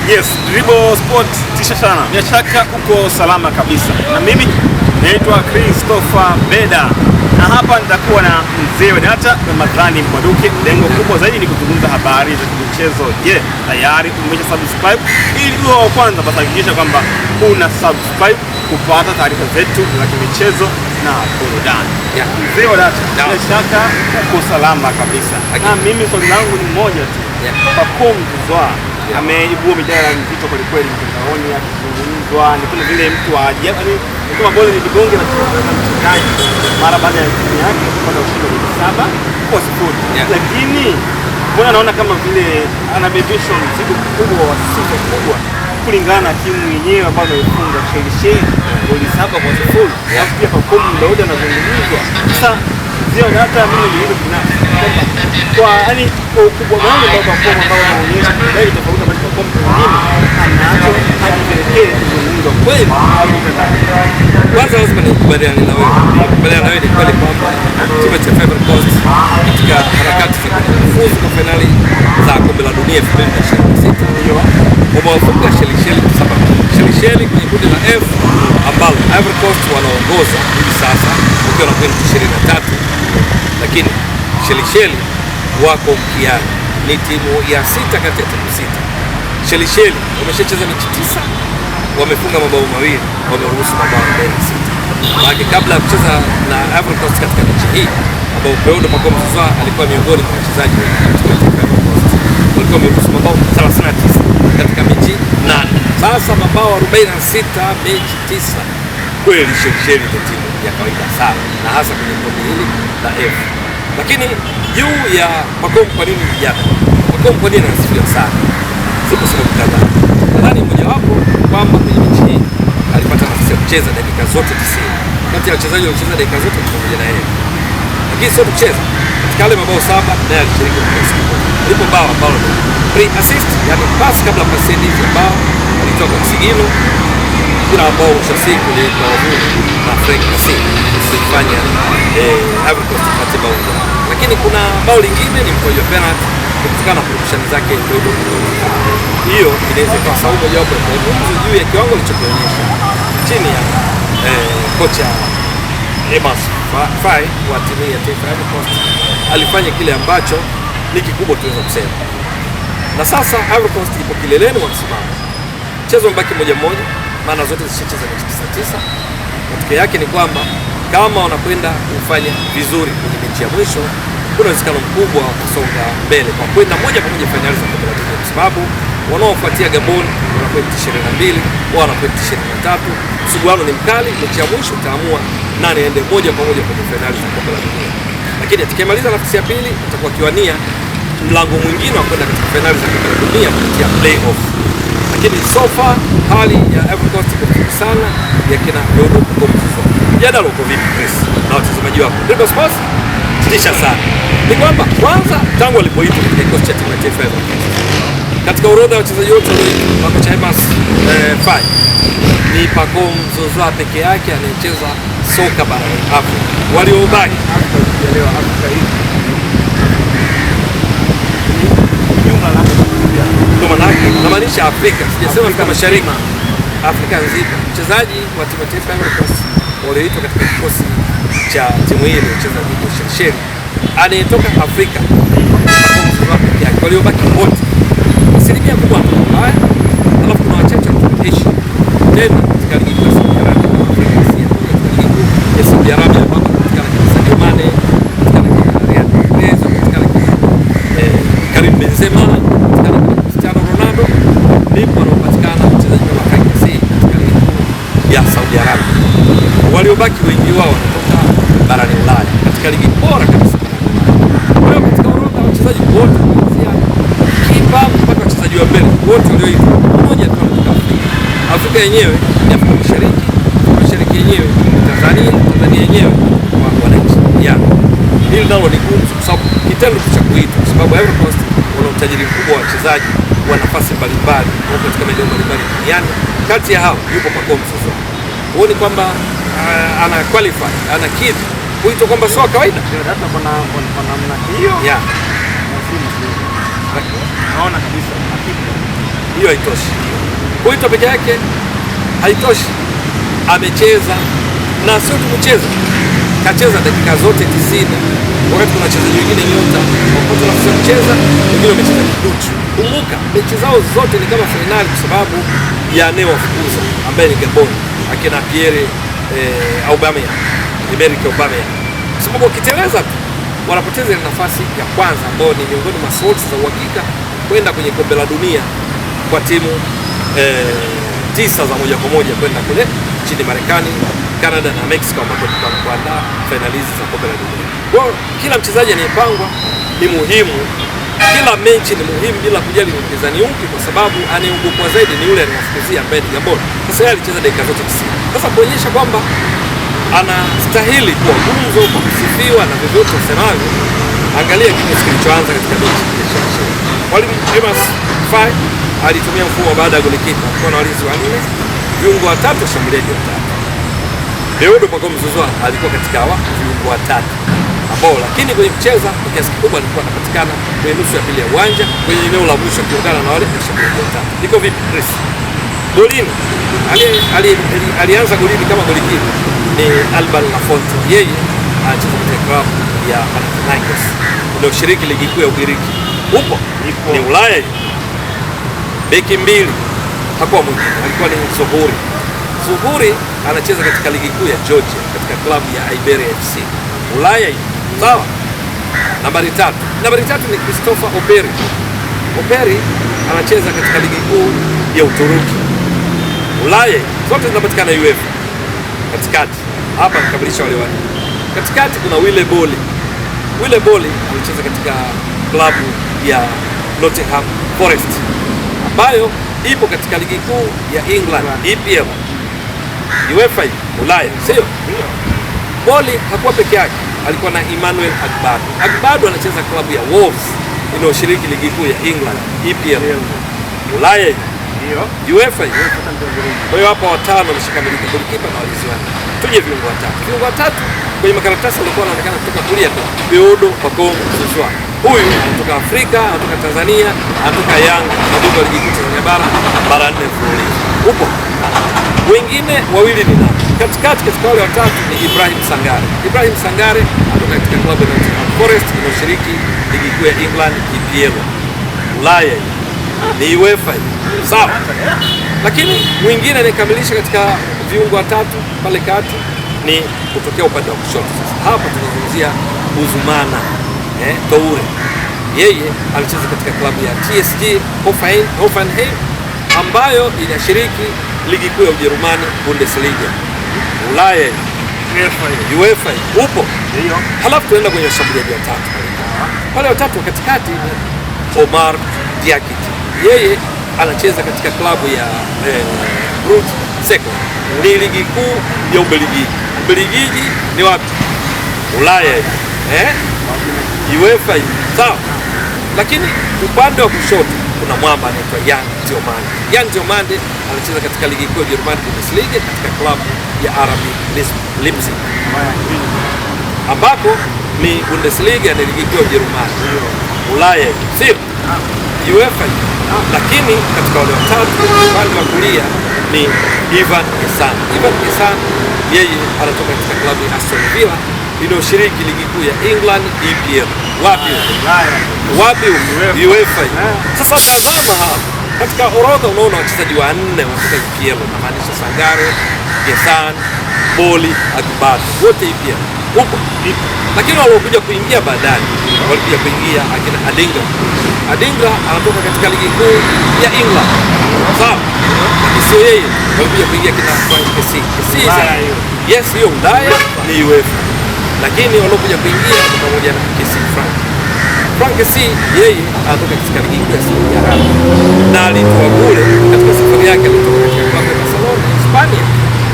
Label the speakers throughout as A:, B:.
A: Yes, Dribble Sport tisha sana. Bila shaka uko salama kabisa. Na mimi naitwa Christopher Beda. Na hapa nitakuwa na mzee wa data Ramadhani Mwaduke. Lengo kubwa zaidi ni kuzungumza habari za michezo. Je, tayari umesha subscribe? Ili uwe wa kwanza basi hakikisha kwamba una subscribe kupata taarifa zetu za michezo na burudani. Mzee wa data, bila shaka uko salama kabisa. Na mimi swali langu ni moja tu. Pacome Zouzoua ameibua mijadala mizito kwa kweli mtandaoni, akizungumzwa ni kama vile mtu wa ajabu, yani kama bora ni kibonge na mchezaji mara baada ya timu yake kupata ushindi wa 7-0. Lakini mbona naona kama vile anabebeshwa mzigo mkubwa wa sifa kubwa kulingana na timu yenyewe ambayo imefunga Chelsea goli 7-0. Alafu pia Pacome Daudi anazungumzwa. Sasa sio hata mimi ni hilo binafsi kwamba kwa yani kwa ukubwa wangu ambao Pacome ambao anaonyesha ndani tofauti na Pacome mwingine anacho hadi pekee kuzungumzwa kweli.
B: Kwanza lazima nikubaliane na wewe. Nikubaliane na wewe ni kweli kwamba timu ya Ivory Coast katika harakati za kufuzu kwa finali za kombe la dunia 2026 wamewafunga Chelsea kwa sababu Chelsea kwenye kundi la F ambalo Ivory Coast wanaongoza hivi sasa wakiwa na pointi 23, lakini Chelsea wako mkiani, ni timu ya 6 kati ya timu 6. Chelsea wameshacheza mechi 9, wamefunga mabao 2, wameruhusu mabao 46. Maana kabla ya kucheza na Ivory Coast katika mechi hii ambao Pedro Pacome Zouzoua alikuwa miongoni mwa wachezaji wa timu ya Ivory Coast, walikuwa wameruhusu mabao 39 katika mechi 8. Sasa mabao 46 mechi 9. Kweli Chelsea ni timu ya kawaida sana, na hasa kwenye kundi hili la F. Lakini juu ya Pacome, kwa nini vijana Pacome, kwa nini anasifiwa sana? Zipo sababu kadhaa. Nadhani mojawapo kwamba kwenye mechi hii alipata nafasi ya kucheza dakika zote 90. Kati ya wachezaji waliocheza dakika zote pamoja na yeye. Lakini sio kucheza. Katika wale mabao 7 naye alishiriki kwa kiasi kikubwa. Alipo bao ambalo ni pre-assist, yani pass kabla ya pasi ya bao, alitoka Sigino bila ambao ushasiku ni kwa wavuni na Frank Kasi kufanya Ivory Coast kupata bao. Lakini kuna bao lingine ni mkojo penalty kutokana na purukushani zake ndogo. Hiyo inaweza kuwa sababu mojawapo ya kuzungumza juu ya kiwango alichokionyesha chini ya kocha Emas Faye wa timu ya taifa ya Ivory Coast. Alifanya kile ambacho ni kikubwa tunaweza kusema. Na sasa Ivory Coast ipo kileleni wa msimamo. Mchezo mbaki moja, maana zote zishacheza mechi 9. Matokeo yake ni kwamba kama wanakwenda kufanya vizuri kwenye mechi ya mwisho, kuna uwezekano mkubwa wa kusonga mbele kwa kwenda moja kwa moja finali za kombe la dunia, kwa sababu wanaofuatia Gabon wana pointi 22, wao wana pointi 23. Msuguano ni mkali, mechi ya mwisho itaamua nani aende moja kwa moja kwenye finali za kombe la dunia. Lakini atakayemaliza nafasi ya pili atakuwa kiwania mlango mwingine wa kwenda katika finali za kombe la dunia kupitia playoff. Lakini so far hali ya Ivory Coast iko vizuri sana ya kina Pedro Pacome Zouzoua. Jana uko vipi Chris na watazamaji wako? Dribble Sports tisha sana. Ni kwamba kwanza tangu alipoitwa katika kikosi cha timu ya taifa ya Ivory Coast, katika orodha ya wachezaji wote wa kocha Emas Faye, ni Pacome Zouzoua peke yake anayecheza soka barani Afrika. Waliobaki leo Afrika hii namaanisha Afrika, sijasema Afrika Mashariki, Afrika nzima. Mchezaji wa timu ya taifa ya Ivory Coast walioitwa katika kikosi cha timu hii iliyocheza dhidi ya Chelsea anayetoka Afrika peke yake. Waliobaki wote asilimia kubwa haya, alafu kuna wachache kutoka Asia tena katika ligi ya Saudi Arabia, ya Saudi Arabia ambapo katika Sadio Mane, katika Riyad Mahrez, katika Karim Benzema, ndipo wanapatikana wachezaji wa Frank Kasi katika ligi ya Saudi Arabia. Waliobaki wengi wao wanatoka barani Ulaya katika ligi bora kabisa. Kwa hiyo katika orodha wachezaji wote kuanzia kipa mpaka wachezaji wa mbele wote walioitwa, mmoja tu anatoka Afrika. Afrika yenyewe ni Afrika Mashariki, Mashariki yenyewe Tanzania, Tanzania yenyewe wananchi yani. Hili nalo ni gumu kwa sababu kitendo cha kuitwa, kwa sababu Ivory Coast wana utajiri mkubwa wa wachezaji wa nafasi mbalimbali katika maeneo mbalimbali duniani. Kati ya hao yupo Pacome Zouzoua. Huoni kwamba ana qualify, ana kid kuitwa kwamba sio kawaida?
A: Ndio hata kuna namna hiyo.
B: Yeah.
A: Naona kabisa hakika
B: hiyo haitoshi. Kuitwa peke yake haitoshi, amecheza na sio tu kucheza, kacheza dakika zote 90, wakati kuna wachezaji wengine nyota wapata nafasi ya kucheza, wengine wamecheza kiduchu. Kumbuka mechi zao zote ni kama fainali, kwa sababu ya anayewafukuza ambaye ni Gabon, akina Pierre Aubameyang, Emerick Aubameyang, kwa sababu wakiteleza tu wanapoteza ile nafasi ya kwanza ambayo ni miongoni mwa slots za uhakika kwenda kwenye kombe la dunia kwa timu 9 za moja kwa moja kwenda kule nchini Marekani, Canada na Mexico ambapo tutakuandaa fainali za kombe la dunia. Kwa kila mchezaji anayepangwa ni muhimu, kila mechi ni muhimu bila kujali ni mpinzani upi, kwa sababu anayeogopwa zaidi ni yule anayefukuzia ambaye ni Gabon. Sasa yeye alicheza dakika zote 90. Sasa kuonyesha kwamba anastahili kuwa gumzo kwa kusifiwa na vyovyote usemavyo, angalia kikosi kilichoanza katika mechi ya shirikisho. Mwalimu Amos Faye alitumia mfumo baada ya golikipa kwa na walinzi wanne, viungo watatu, washambuliaji watatu. Deodo Pacome Zouzoua alikuwa katika hawa viungo watatu ambao, lakini kwenye kucheza kwa kiasi kikubwa alikuwa anapatikana kwenye nusu ya pili ya uwanja, kwenye eneo la mwisho kiungana na wale washambuliaji watatu. Niko vipi Chris? Golini alianza golini kama golikipa ni Alban Lafont. Yeye anacheza katika klabu ya Panathinaikos inayoshiriki ligi kuu ya Ugiriki. Upo ni Ulaya. Beki mbili hakuwa mwingine, alikuwa ni Zuhuri anacheza katika ligi kuu ya Georgia katika klabu ya Iberia FC. Ulaya sawa. Nambari tatu ni Christopher Operi anacheza katika ligi kuu ya Uturuki. Ulaya zote zinapatikana UEFA. Katikati hapa nikamilisha wale wale. Katikati kuna Wille Boli anacheza katika klabu ya Nottingham Forest ambayo ipo katika ligi kuu ya England, EPL, UEFA, Ulaya, sio? Boli hakuwa peke yake, alikuwa na Emmanuel Agbado anacheza klabu ya Wolves inayoshiriki ligi kuu ya England, EPL, Ulaya, UEFA. Kwa hiyo hapa watano wameshakamilika, golikipa na walinzi wanne. Tuje viungo watatu kwenye makaratasi alikuwa anaonekana kutoka kulia tu, Deodo Pacome Zouzoua. Huyu anatoka Afrika, anatoka Tanzania, anatoka Yanga, mabingwa ligi kuu Tanzania bara 4 mfululizo. Upo wengine wawili ni nani? Katikati katika wale watatu ni Ibrahim Sangare anatoka katika klabu ya Nottingham Forest inayoshiriki ligi kuu ya England, EPL. Ulaya ni UEFA, sawa. Lakini mwingine anayekamilisha katika viungo watatu pale kati ni kutokea upande wa kushoto. Sasa hapa tunazungumzia Uzumana Toure. Yeye alicheza katika klabu ya TSG Hoffenheim ambayo inashiriki ligi kuu ya Ujerumani, Bundesliga. Ulaya, UEFA. Upo. Halafu tuenda kwenye washambuliaji watatu. Wale watatu katikati ni Omar Diakite. Yeye anacheza katika klabu ya Brugge Second. Ni ligi kuu ya Ubelgiji ni wapi? Ulaya. UEFA, sawa. Lakini upande wa kushoto kuna mwamba anaitwa Yan Diomande anacheza katika ligi kuu ya Ujerumani, Bundesliga, katika klabu ya RB Leipzig, ambapo ni Bundesliga ni ligi kuu ya Ujerumani. Ulaya, sio? UEFA. Lakini katika wale watatu upande wa kulia ni Ivan Gessan. Yeye anatoka katika klabu ya Aston Villa inayoshiriki ligi kuu ya England, EPL. Wapi? UEFA. Sasa tazama hapa katika orodha, unaona wachezaji wanne wanatoka EPL, namaanisha Sangare, Gessan, Boli, Agbado, wote EPL. Huko. Lakini waliokuja kuingia baadaye walikuja kuingia akina Adingra anatoka katika ligi kuu ya England. Sawa. Lakini sio yeye, walikuja kuingia kina Frank Kessie. Yes, hiyo Ulaya ni UEFA. Lakini waliokuja kuingia pamoja na Kessie Frank Kessie, yeye anatoka katika ligi kuu ya Saudi Arabia. Na alitoa kule katika safari yake alitoka katika klabu ya Barcelona, Hispania,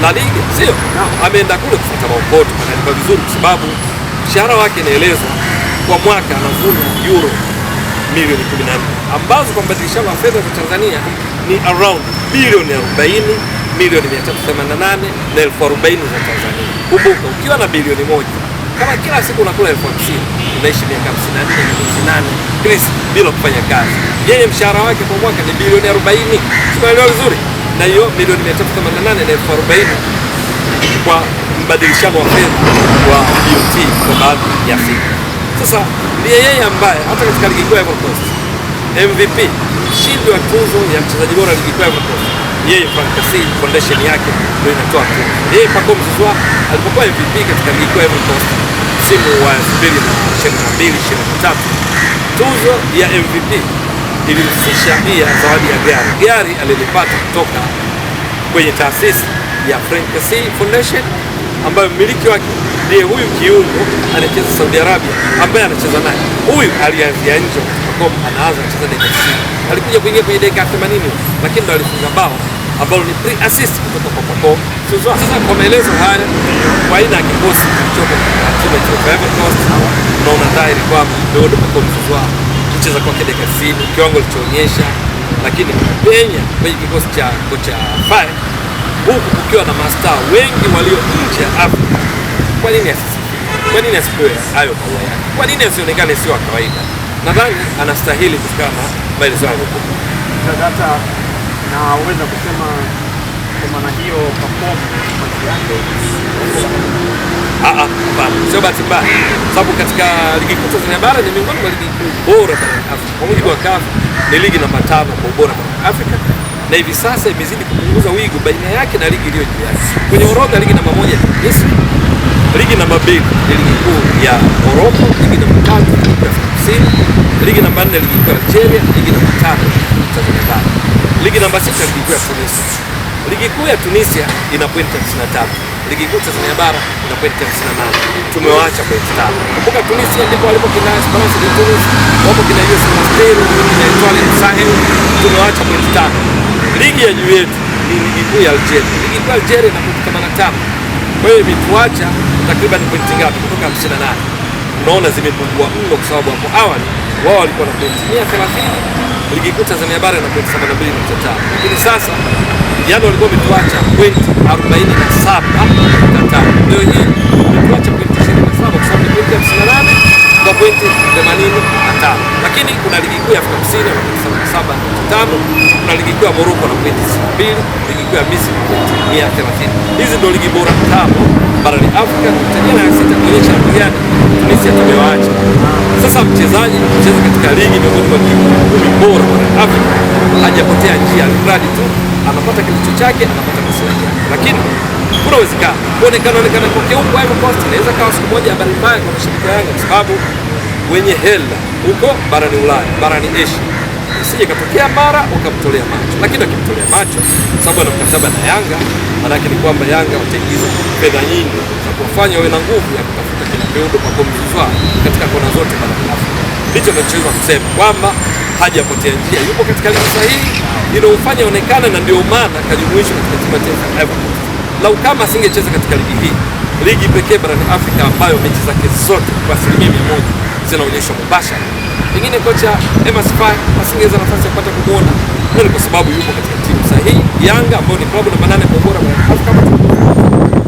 B: La Liga, sio? Ameenda kule kufuata maokoto, analipa vizuri kwa sababu mshahara wake inaelezwa kwa mwaka anavuna euro milioni 14 ambazo kwa mbadilishano wa fedha za Tanzania ni around bilioni 40 milioni 388 na 40,000 za Tanzania. Kumbuka ukiwa na bilioni 1 kama kila siku unakula 50,000 unaishi miaka 54 na 58 Chris bila kufanya kazi. Yeye mshahara wake kwa mwaka ni bilioni 40. Tunaelewa vizuri. Na hiyo milioni 388 na 40 kwa mbadilishano wa fedha wa BOT kwa baadhi ya siku. Sasa ndiye yeye ambaye hata katika ligi kuu ya Ivory Coast MVP, mshindi wa tuzo ya mchezaji bora ligi kuu ya Ivory Coast, yeye Frank Cassie Foundation yake ndio inatoa tuzo. Yeye Pacome Zouzoua alipokuwa MVP katika ligi kuu ya Ivory Coast msimu wa 2022-2023, tuzo ya MVP ilihusisha pia zawadi ya gari alilipata kutoka kwenye taasisi ya Frank Cassie Foundation ambayo mmiliki wake ndiye huyu kiungo anacheza Saudi Arabia ambaye anacheza naye. Huyu alianzia nje Pacome, anaanza kucheza dakika 90. Alikuja kuingia kwenye dakika 80 lakini ndo alifunga bao ambalo ni pre-assist kutoka kwa Pacome Zouzoua. Sasa kwa maelezo haya kwa aina ya kikosi kilichopo katika timu ya Ivory Coast, unaona dhahiri kwamba ndio Pacome Zouzoua kucheza kwake dakika 90 kiwango alichoonyesha, lakini penya kwenye kikosi cha kocha Faye huku kukiwa na mastaa wengi walio nje ya Afrika. Kwa nini asisifiwe? Kwa nini asipewe hayo maua yake? Kwa nini asionekane sio wa kawaida? Nadhani anastahili kutokana na maelezo hayo.
A: Hata naweza kusema kwa maana hiyo Pacome yake
B: hapana, sio bahati mbaya, sababu katika ligi kuu Tanzania bara ni miongoni mwa ligi bora barani Afrika. Kwa mujibu wa CAF ni ligi namba 5 kwa ubora barani Afrika, na hivi sasa imezidi kupunguza wigo baina yake na ligi iliyo juu yake. Kwenye orodha ligi namba 1 ni Misri, ligi namba 2 ni ligi kuu ya Morocco, ligi namba 3 ni ligi ya Kusini, ligi namba 4 ligi kuu ya Algeria, ligi namba 5 Tanzania bara, ligi namba 6 ligi kuu ya Tunisia. Ligi kuu ya Tunisia ina pointi 53, ligi kuu Tanzania bara ina pointi 58. Tumewaacha pointi 5. Kumbuka Tunisia ndipo walipo kina Esperance de Tunis, wapo kina US Monastir, kina Etoile du Sahel, tumewaacha pointi 5. Ligi ya juu yetu ni ligi kuu ya Algeria. Ligi kuu ya Algeria ina pointi 85. Kwa hiyo imetuacha takriban pointi ngapi? Kutoka 58. Unaona zimepungua mno, kwa sababu hapo awali wao walikuwa na pointi 130, ligi kuu Tanzania bara ina pointi 72.5. Lakini sasa jana walikuwa wametuacha pointi 47.5. Leo hii wametuacha pointi 27 kwa sababu ni pointi 58 kwa pointi 85. Lakini kuna ligi kuu ya Afrika Kusini na pointi 77.5, kuna ligi kuu ya Morocco na pointi 2, ligi kuu ya Misri na pointi 130. Hizi ndio ligi bora 5 barani Afrika. Tajana ya sita kuonyesha namna gani Tunisia tumewaacha. Sasa mchezaji kucheza katika ligi miongoni mwa ligi 10 bora barani Afrika hajapotea njia, mradi tu anapata kilicho chake, anapata maslahi yake. Lakini kuna uwezekano kuonekana kwake huko Ivory Coast inaweza kawa siku moja habari mbaya kwa mashabiki wa Yanga, kwa sababu wenye hela huko barani Ulaya, barani Asia, isije katokea mara ukamtolea macho. Lakini akimtolea macho sababu ana mkataba na Yanga, maana yake ni kwamba Yanga wataingiza fedha nyingi za kuwafanya wawe na nguvu ya kutafuta kila kiungo Pacome Zouzoua katika kona zote barani Afrika. Ndicho tunachoweza kusema kwamba hajapotea njia, yupo katika ligi sahihi inayofanya onekana, na ndio maana kajumuishwa katika timu ya taifa ya Ivory Coast. Lau kama asingecheza katika ligi hii, ligi pekee barani Afrika ambayo mechi zake zote kwa 100% zinaonyeshwa mubashara, pengine kocha Emas Faye asingeweza nafasi ya kupata kumuona, ni kwa sababu yupo katika timu sahihi. Yanga ambayo ni klabu namba 8 kwa ubora barani Afrika,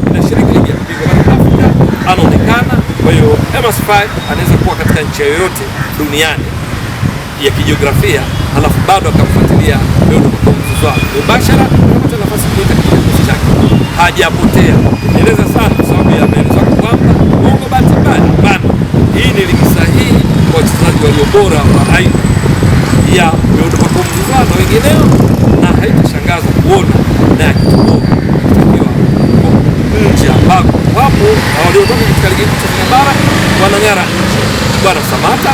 B: inashiriki ligi ya mabingwa barani Afrika, anaonekana. Kwa hiyo Emas Faye anaweza kuwa katika nchi yoyote duniani ya kijiografia, alafu bado akamfuatilia Pacome Zouzoua mubashara, akapata nafasi kuita katika kikosi chake. Hajapotea. Nieleza sana kwa sababu ya maelezo yako kwamba Mungu bahati mbaya. Hapana, hii ni ligi sahihi kwa wachezaji walio bora wa aina ya Pacome Zouzoua na wengineo, na haitashangaza kuona na akitoka kutakiwa nje ambako wapo waliotoka katika ligi kuu Tanzania bara wanang'ara nje. Bwana Samata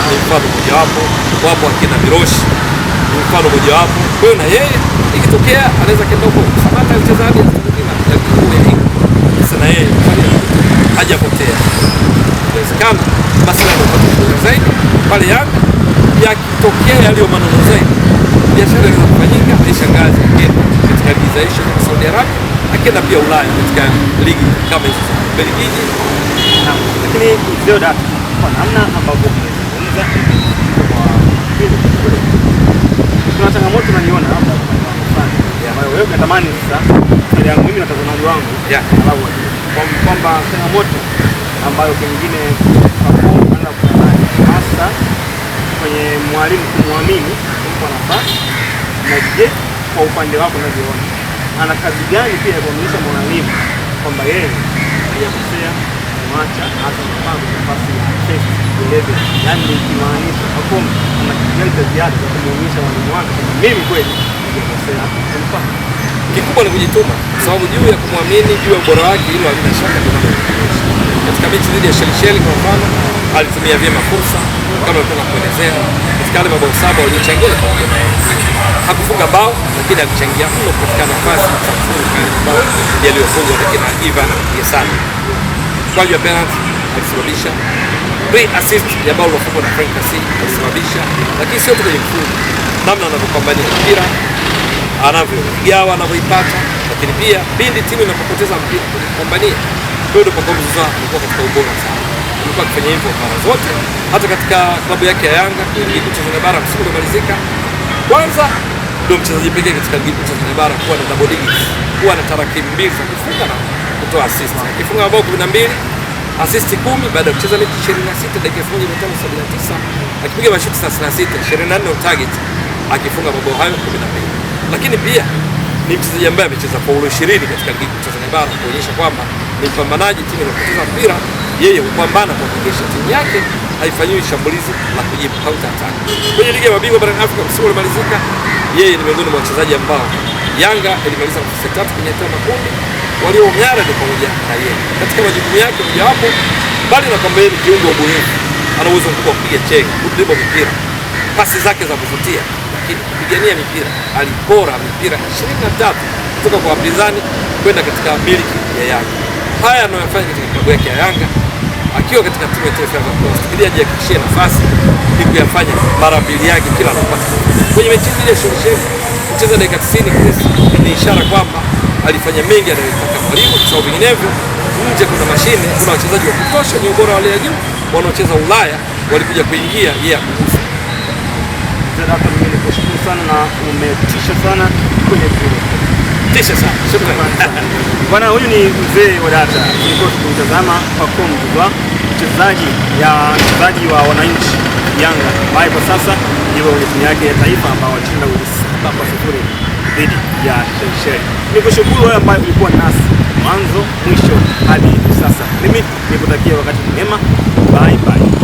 B: ni mfano mojawapo, wapo akina Miroshi ni mfano mojawapo. Kwa hiyo na yeye ikitokea anaweza kenda huko. Samata alicheza hadi sasa, na yeye hajapotea. Inawezekana maslahi yanapata bora zaidi pale Yanga, yakitokea yaliyo maneno zaidi, biashara inaweza kufanyika. Aishangazi akenda katika ligi za Asia na Saudi Arabia, akenda pia Ulaya katika ligi kama hizo za Belgiji.
A: Lakini leo data kwa namna ambavyo umezungumza kuna changamoto naiona hapa ambayo wewe unatamani sasa, ile yangu mimi na watazamaji wangu kwamba changamoto ambayo pengine hasa kwenye mwalimu kumwamini, kumpa nafasi. Na je, kwa upande wako unavyoona ana kazi gani pia ya kuonyesha mwalimu kwamba yeye hajakosea, kumwacha hata mpango nafasi ya test eleve, yani ikimaanisha hapo ana kitu cha ziada kwa kumuonyesha mwalimu wake kwamba mimi kweli hajakosea kumpango.
B: Kikubwa ni kujituma, kwa sababu juu ya kumwamini, juu ya ubora wake, hilo halina shaka. Katika mechi dhidi ya Shelisheli kwa mfano, alitumia vyema fursa kama nilikuwa kuelezea. Katika wale mabao 7 waliochangia kwa mmoja, hakufunga bao, lakini alichangia mno katika nafasi za kufunga bao yaliyofungwa na kina Ivan Yesani. Kwa hiyo penalty alisababisha, assist ya bao lilofungwa na Frank Kasi alisababisha, lakini sio tu kwenye mfungo, namna anavyopambania mpira, anavyogawa, anavyoipata, lakini pia pindi timu inapopoteza mpira kupambania, ndio kwa mzaa alikuwa katika ubora sana. Alikuwa akifanya hivyo mara zote, hata katika klabu yake ya Yanga kwenye ligi kuu Tanzania bara msimu uliomalizika. Kwanza ndio mchezaji pekee katika ligi kuu Tanzania bara kuwa na double digits, kuwa na tarakimu mbili za kufunga na kutoa assist. Akifunga mabao 12, assist 10 baada ya kucheza mechi 26 dakika 1579, akipiga mashuti 36, 24 on target, akifunga mabao hayo 12. Lakini pia ni mchezaji ambaye amecheza paulo 20 katika ligi kuu Tanzania bara, kuonyesha kwamba ni mpambanaji. Timu inapoteza mpira, yeye hupambana kuhakikisha timu yake haifanyiwi shambulizi la kujibu, counter attack. Kwenye ligi ya mabingwa barani Afrika msimu uliomalizika, yeye ni miongoni mwa wachezaji ambao Yanga ilimaliza nafasi ya 3 kwenye hatua ya makundi, waliong'ara ni pamoja na yeye. Katika majukumu yake mojawapo, bali na kwamba yeye ni kiungo ubunifu, ana uwezo mkubwa wa kupiga chenga, kudribble mipira, pasi zake za kuvutia, lakini kupigania mipira, alipora mipira 23 kutoka kwa wapinzani kwenda katika miliki ya Yanga. Haya anayofanya katika klabu yake ya Yanga, akiwa katika timu ya taifa ya Coast, ili ajihakikishie nafasi ni kuyafanya mara mbili yake kila anapata. Kwenye mechi ile ya Shelisheli kucheza dakika 90 Chris, ni ishara kwamba alifanya mengi anayotaka mwalimu, kwa sababu vinginevyo nje kuna mashine, kuna wachezaji wa kutosha ni ubora wa hali ya juu wanaocheza Ulaya, walikuja kuingia yeye akugusa.
A: Hata mimi nikushukuru sana na umetisha sana kwenye mpira.
B: Tisha sana. Shukrani.
A: Bwana, huyu ni mzee wa data. Tulikuwa tukimtazama Pacome Zouzoua, mchezaji wa wananchi Yanga, ambaye kwa sasa yuko kwenye timu yake ya taifa ambao walishinda 7-0 dhidi ya Shelisheli. Nikushukuru wewe ambaye ulikuwa nasi mwanzo mwisho hadi sasa. Mimi nikutakia wakati mwema. Bye bye.